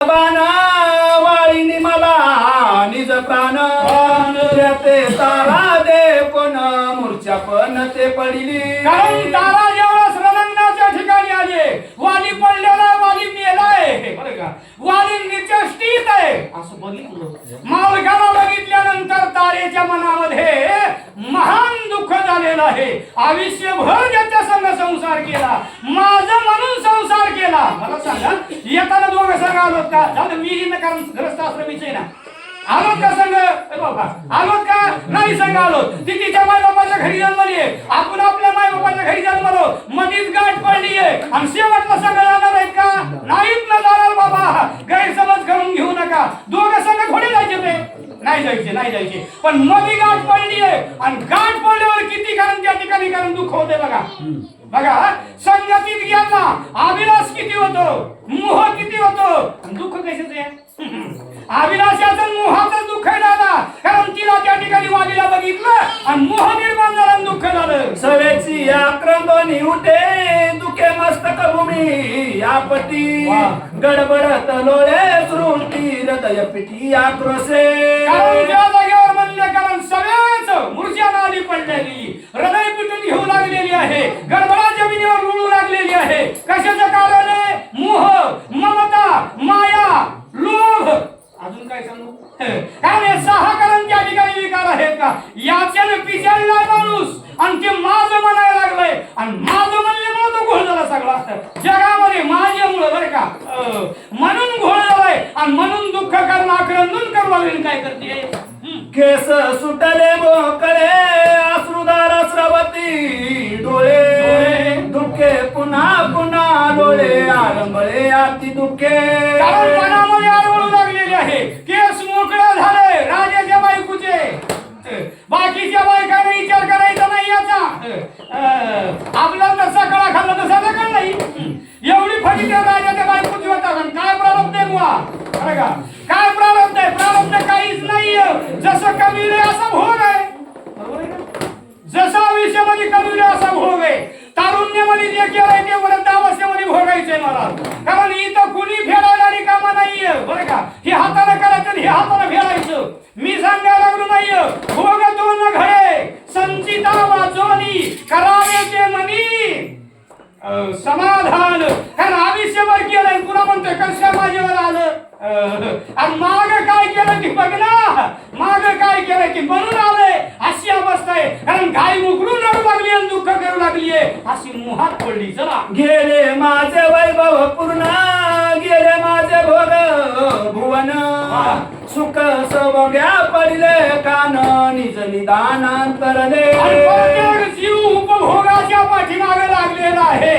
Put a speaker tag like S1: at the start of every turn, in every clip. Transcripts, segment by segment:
S1: वाळीनी मला निज प्राण ते तारा दे कोण मूर्छा पण ते पडली.
S2: कारण तारा ज्यावेळेस रणांगणाच्या ठिकाणी आले, वाली पडलेला वाली मेलाय बरं का, वाली निचष्टीत आहे असं बघितलं. मालकाला बघितल्यानंतर तारेच्या मनामध्ये महान दुःख झालेलं आहे. आयुष्यभर ज्याच्या संग संसार केला, माझं म्हणून संसार केला. मला सांगा येताना दोघं संघ आलोत का? जाऊ मी न कारण ग्रस्त आश्रमीच आहे ना. आलोत का संघ? बाबा आलोत का? नाही संघ आलोत. ती तिच्या माय बापाच्या घरी जन्मली आहे, आपण आपल्या माय बापाच्या घरी जन्मलो. मधीच गाठ पडली आहे आणि शेवटला संघ जाणार आहेत का? नाहीत ना जाणार बाबा. गैरसमज करून घेऊ नका. दोघं संघ थोडे जायचे ते नाही जायचे नाही जायचे. पण मध्ये गाठ पडली आहे आणि गाठ पडल्यावर किती कारण त्या ठिकाणी कारण दुःख होते बघा. बघा संगतीत गेला अभिलाष किती होतो, मोह किती होतो, दुःख कशाचं आहे? अभिलाषाचं मोहाचं दुःख आहे दादा. कारण तिला त्या ठिकाणी वालीला बघितलं आणि मोह निर्माण झाला, दुःख झालं.
S1: सवेची आक्रंदोनी उठे दुखे मस्तक भूमी आपटी गडबडत लोळे सृष्टी हृदय पिठी आक्रोशे.
S2: कारण त्या जागेवर म्हणले कारण सगळेच मूर्छा नाली पडलेली, हृदय पिटून घेऊ लागलेली आहे, गडबडा जमिनीवर रुळू लागलेली आहे. कशाचं कारण आहे? मोह, ममता, माया, लोभ. अजून काय सांगू? आणि सहा कारण त्या ठिकाणी विकार आहेत का? याच्याने पिचडलाय माणूस आणि ते माझं म्हणायला लागलंय आणि माझं म्हणल्यामुळे तो घोळ झाला सगळा जगामध्ये माझ्यामुळे बरं का. म्हणून घोळ झालाय आणि म्हणून दुःख करून आक्रंदन करू लागले. काय करते?
S1: केस सुटले मोकळे अश्रुधार स्रवती डोळे दुःखे पुन्हा पुन्हा डोळे आरंभळे अति दुःखे.
S2: कारण मनामध्ये आरवळू लागलेले आहे. केस मोकळे झाले राजाच्या बायकोचे, बाकीच्या बायकांना विचार करायचा नाही याचा. आपला तर सकाळ खाल्ला तर सकाळ नाही. एवढी फटी त्या राजाच्या बायकोची होता. काय प्रारब्ध आहे बुवा? बरं का, काय प्रारब्ध आहे? प्रारब्ध काहीच नाही. जसं कमीले असा भोग आहे, बरोबर आहे का? जसा आयुष्यामध्ये कमीले असा भोग आहे. तारुण्यामध्ये जे केलंय ते वृद्धावस्थेमध्ये भोगायचंय मला. कारण इथं कुणी फेडायला रिकामा नाहीये बरं का. हे हाताने करायचं हे हाताने फेडायचं. मी सांगायला लागलो नाहीये. भोग दोन घडे संचिता वाचोनी करावे ते मनी समाधान. कारण आयुष्यभर केलंय पुन्हा म्हणतोय कशा माझ्यावर आलं आणि माग काय केलं की बघ ना, माग काय केलं की बनून आलंय. अशी अवस्था आहे. कारण गाय मुकडून रडू लागली आणि दुःख करू लागलीये, अशी मोहात पडली. चला
S1: गेले माझे वैभव पूर्ण गेले माझे भोग भुवन सुख सवग्या पडले कान निज निदान अंतरले.
S2: जीव उपभोगाच्या पाठीमागे लागलेला आहे.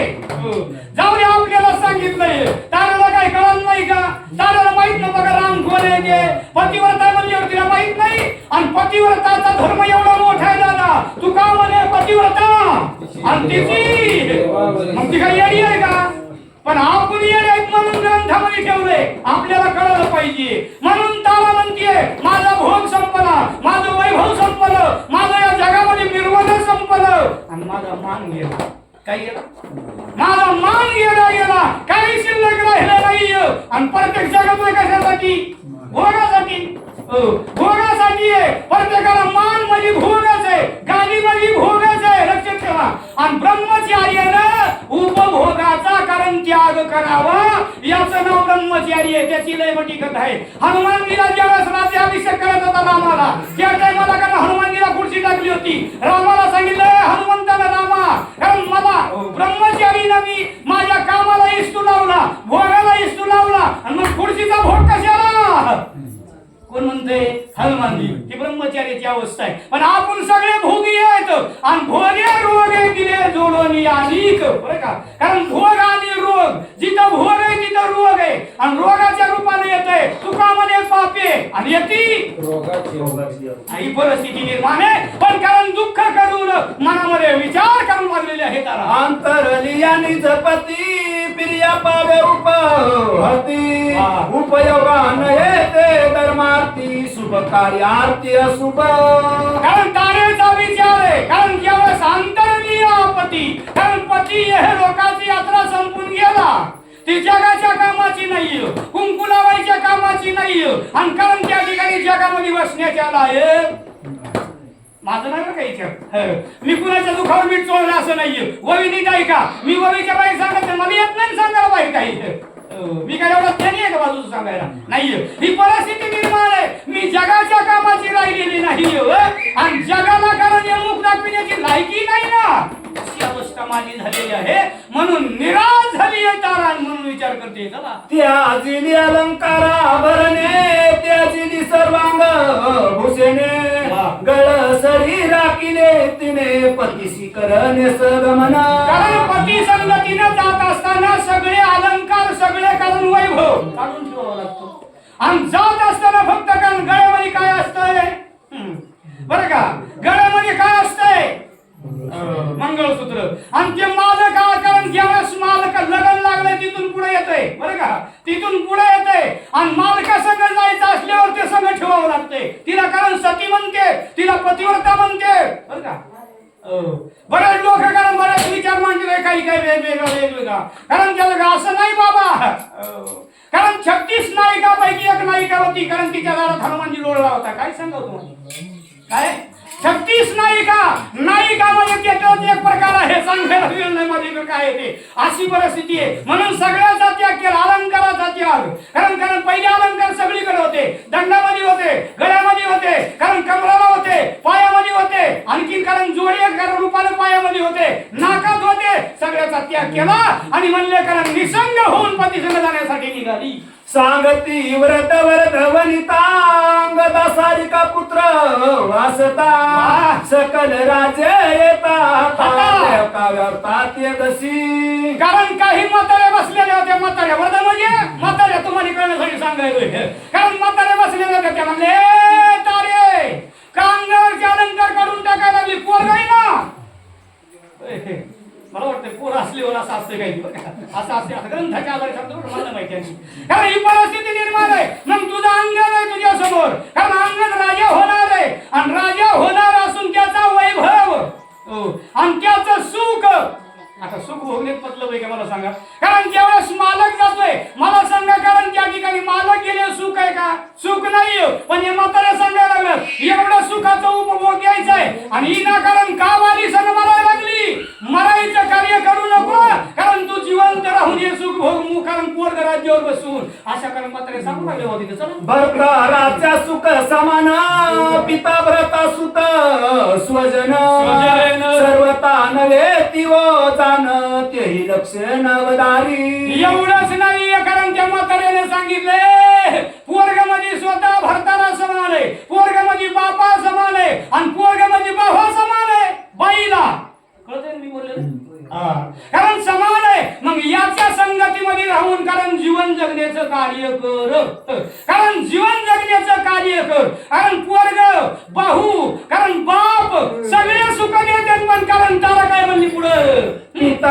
S2: जाऊ दे आपल्याला सांगितलंय. ताराला काय कळलं नाही का? ताराला माहित नव्हतं का राम कोण आहे ते? पतिव्रता म्हणजे तिला माहित नाही. आणि पतिव्रताचा धर्म एवढा मोठा आहे दादा. तू का म्हणे पतिव्रता आणि तिची मग ती काही येडी आहे का? पण आपण येडे म्हणून ग्रंथामध्ये ठेवले. आपल्याला कळलं पाहिजे. म्हणून तारा म्हणतीये माझा भोग संपला, माझं वैभव संपलं, माझं या जगामध्ये निर्वाण संपलं आणि माझा मान गेला. काय गेला? माझा मान गेला. काही शिल्लक राहिलं नाही. आणि प्रत्येक जगात कशासाठी? भोगासाठी. भोगासाठी आहे. प्रत्येकाला मान म्हणजे भोगच आहे, गाडी म्हणजे भोगच आहे. लक्षात ठेवा. आणि ब्रह्मचार्यानं उपभोगाचा कारण त्याग करावा याचं नाव ब्रह्मचारी आहे. त्याची लय मोठी कथा आहे. हनुमानजीला ज्यावेळेस राज्याभिषेक करत होता रामाला, त्या टायमाला कारण हनुमानजीला खुर्ची टाकली होती. रामाला सांगितलं हनुमंताला रामा कारण मला ब्रह्मचारीनं मी माझ्या कामाला इस्तू लावला, भोगाला इस्तू लावला आणि मग खुर्चीचा भोग कशाला? कोण म्हणते? हनुमानजी. ही ब्रह्मचार्याची अवस्था आहे. पण आपण सगळे भोगी आहेत आणि भोगे रोगे दिले जोडोनी अनेक बरं का. कारण भोग आणि रोग, जिथं भोग आहे तिथं रोग आहे आणि रोगाच्या रूपाने येतंय. तुकामध्ये पापे आणि येती ही परिस्थिती निर्माण आहे. पण कारण दुःख करून मनामध्ये विचार करू लागलेले आहेत.
S1: अंतरलिया निज पती प्रिया पावे उपहती उपयोगान येते धर्मार्थी शुभ कार्य आरती अशुभ.
S2: कारण तारेचा विचार आहे. कारण ज्यावेळेस अंतरलिया पती, कारण पती हे लोकांची यात्रा संपून गेला, ती जगाच्या कामाची नाही. कुंकू लावायची नाही आणि कारण त्या ठिकाणी जगामध्ये बसण्याच्या लायक माझं नाही बरं काही विचार मी कुणाच्या दुखावर मीठ चोळलं असं नाहीये ववी नीट आहे का मी ववीच्या बाई सांगत नाही मला येत नाही सांगायला पाहिजे काही मी काय एवढा ज्ञानी आहे का बाजूचं सांगायला नाहीये ही परिस्थिती निर्माण आहे मी जगाच्या कामाची राहिलेली नाही आणि जगाला कारण हे मुख दाखविण्याची लायकी नाही ना अशी अवस्था माझी झालेली आहे म्हणून निराश झाली आहे तारा म्हणून विचार करते चला
S1: त्याजिली अलंकार आभरणे त्याजिली सर्वांग भूषणे गळ सरी राखिले तिने पतीशी करणे सगमना
S2: कारण पती संगतीने जात असताना सगळे अलंकार सगळे कारण वैभव काढून ठेवावा लागतो आणि जात असताना फक्त कारण गळ्यामध्ये काय असतंय बरं का गळ्यामध्ये काय असतंय मंगळसूत्र आणि ते मालक कारण ज्यावेळेस मालक लग्न लागलंय तिथून पुढे येतंय बरं का तिथून पुढे येतंय आणि मालका संग जायचं असल्यावर ते संग ठेवावं लागतंय तिला कारण सती म्हणते तिला पतिव्रता म्हणते बरं का बरेच लोक कारण बरेच विचार मांडले काही काही वेगवेगळा कारण त्याला असं नाही बाबा कारण 36 नायिकापैकी एक नायिका होती कारण तिच्या दारात हनुमानजी लोळला होता काय सांगा तुम्हाला काय 36 नायिकामध्ये त्याच्यात एक प्रकार आहे सांगायला वेळ नाही मध्ये काय आहे ते अशी परिस्थिती आहे म्हणून सगळ्याचा त्याग केला अलंकाराचा त्याग कारण पहिले अलंकार सगळीकडे होते दंडामध्ये होते गळ्यामध्ये होते कारण कमराला होते पायामध्ये होते आणखी कारण जोडे कारण रूपाने पायामध्ये होते नाकात होते सगळ्याचा त्याग केला आणि म्हणले कारण निसंग होऊन पतीसंग जाण्यासाठी निघाली
S1: सांगती व्रत व्रत वनितांग दासारिका पुत्र वासता सकल राजे येता दशी
S2: कारण काही म्हातारे बसलेले होते म्हाताऱ्या वर्ध म्हणजे म्हाताऱ्या तुम्हाला कळण्यासाठी सांगायचं कारण म्हातारे बसलेले होते ते म्हणले तारे कांगावरचे अलंकार काढून टाकायला लागली पोर गाई ना मला वाटतं पोर असल्यावर असं असतं काही असं असते असं ग्रंथाच्या आधारे सांगतो मला माहिती आहे कारण ही परिस्थिती निर्माण आहे मग तुझा अंगद आहे तुझ्या समोर कारण अंगद राजा होणार आहे आणि राजा होणार असून त्याचा वैभव आणि त्याचं सुख आता सुख भोगण्यात मतलब आहे का मला सांगा कारण ज्यावेळेस मालक जातोय मला सांगा कारण त्या ठिकाणी मालक गेले सुख आहे का सुख नाही पण हे म्हातारे सांगायला लागलं एवढं सुखाचा उपभोग घ्यायचा आहे आणि ही ना कारण का वाली सण मरायला लागली मरायचं कार्य करू नको कारण तू जिवंत राहून हे सुख भोग कारण पोरग राज्यावर बसून अशा कारण म्हातारे सांगू लागले होते चला
S1: भरभराच्या सुख समान पिता भ्रता सुत स्वजन सर्वता नवे तिव तेही लक्ष नवदारी
S2: एवढंच नाही कारण त्या म्हाताऱ्याने सांगितले पोरगामध्ये स्वतः भरताना समान आहे पोरगामध्ये बापा समान आहे आणि पोरगामध्ये बाबा समान आहे बाईला कळतंय मी बोलले कारण समान आहे मग याच्या संगतीमध्ये राहून कारण जीवन जगण्याचं कार्य कर कारण जीवन जगण्याचं कार्य कर कारण पोरग बाहू कारण बाप सगळे सुख देतात पण कारण तारा काय म्हणली पुढे
S1: पिता